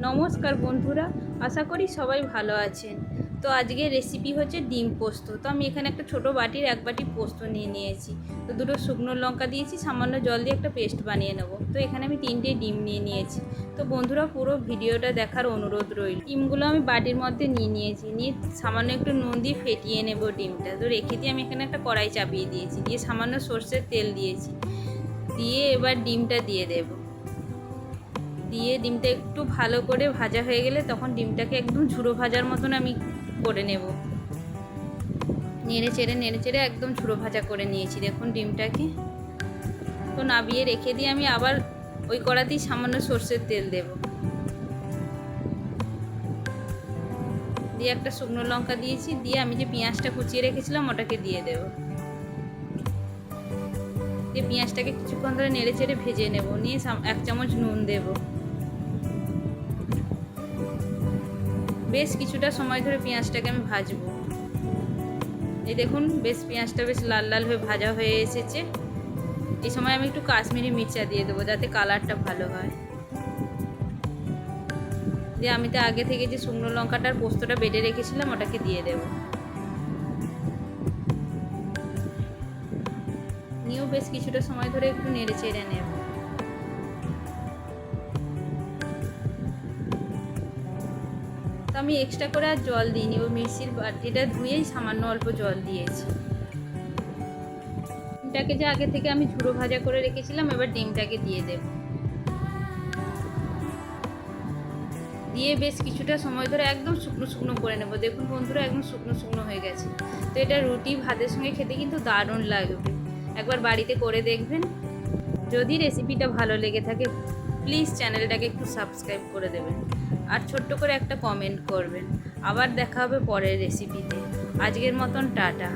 নমস্কার বন্ধুরা, আশা করি সবাই ভালো আছেন। তো আজকের রেসিপি হচ্ছে ডিম পোস্ত। তো আমি এখানে একটা ছোট বাটির 1 বাটি পোস্ত নিয়ে নিয়েছি। তো দুটো শুকনো লঙ্কা দিয়েছি, সামান্য জল দিয়ে একটা পেস্ট বানিয়ে নেব। তো এখানে আমি 3টে ডিম নিয়ে নিয়েছি। তো বন্ধুরা পুরো ভিডিওটা দেখার অনুরোধ রইল। ডিমগুলো আমি বাটির মধ্যে নিয়ে সামান্য একটু নুন দিয়ে ফেটিয়ে নেব ডিমটা। তো রেখে দিয়ে আমি এখানে একটা কড়াই চাপিয়ে দিয়েছি, দিয়ে সামান্য সর্ষের তেল দিয়েছি, দিয়ে এবার ডিমটা দিয়ে দেবো। দিয়ে ডিমটা একটু ভালো করে ভাজা হয়ে গেলে তখন ডিমটাকে একদম ঝুড়ো ভাজার মতন আমি করে নেব। নেড়ে চেড়ে একদম ঝুড়ো ভাজা করে নিয়েছি দেখুন ডিমটাকে। তো নাবিয়ে রেখে দিয়ে আমি আবার ওই কড়াতেই সামান্য সর্ষের তেল দেব, দিয়ে একটা শুকনো লঙ্কা দিয়েছি, দিয়ে আমি যে পেঁয়াজটা কুচিয়ে রেখেছিলাম ওটাকে দিয়ে দেব। দিয়ে পেঁয়াজটাকে কিছুক্ষণ ধরে নেড়ে চেড়ে ভেজে নেব। নিয়ে 1 চামচ নুন দেব। বেশ কিছুটা সময় ধরে পেঁয়াজটাকে আমি ভাজবো। এই দেখুন বেশ পেঁয়াজটা বেশ লাল লাল হয়ে ভাজা হয়ে এসেছে। এই সময় আমি একটু কাশ্মীরি মির্চা দিয়ে দেবো যাতে কালারটা ভালো হয়। দিয়ে আমি তো আগে থেকে যে শুকনো লঙ্কাটার পোস্তটা বেটে রেখেছিলাম ওটাকে দিয়ে দেব। নিয়েও বেশ কিছুটা সময় ধরে একটু নেড়ে চেড়ে নেব। তো আমি এক্সট্রা করে আর জল দিইনি, ও মিক্সির বাটিটা ধুয়েই সামান্য অল্প জল দিয়েছি। ডিমটাকে যে আগে থেকে আমি ঝুড়ো ভাজা করে রেখেছিলাম, এবার ডিমটাকে দিয়ে দেব। দিয়ে বেশ কিছুটা সময় ধরে একদম শুকনো শুকনো করে নেব। দেখুন বন্ধুরা একদম শুকনো শুকনো হয়ে গেছে। তো এটা রুটি ভাতের সঙ্গে খেতে কিন্তু দারুণ লাগবে। একবার বাড়িতে করে দেখবেন। যদি রেসিপিটা ভালো লেগে থাকে প্লিজ চ্যানেলটাকে একটু সাবস্ক্রাইব করে দেবেন, আর ছোট্ট করে একটা কমেন্ট করবেন। আবার দেখা হবে পরের রেসিপিতে। আজকের মতন টাটা।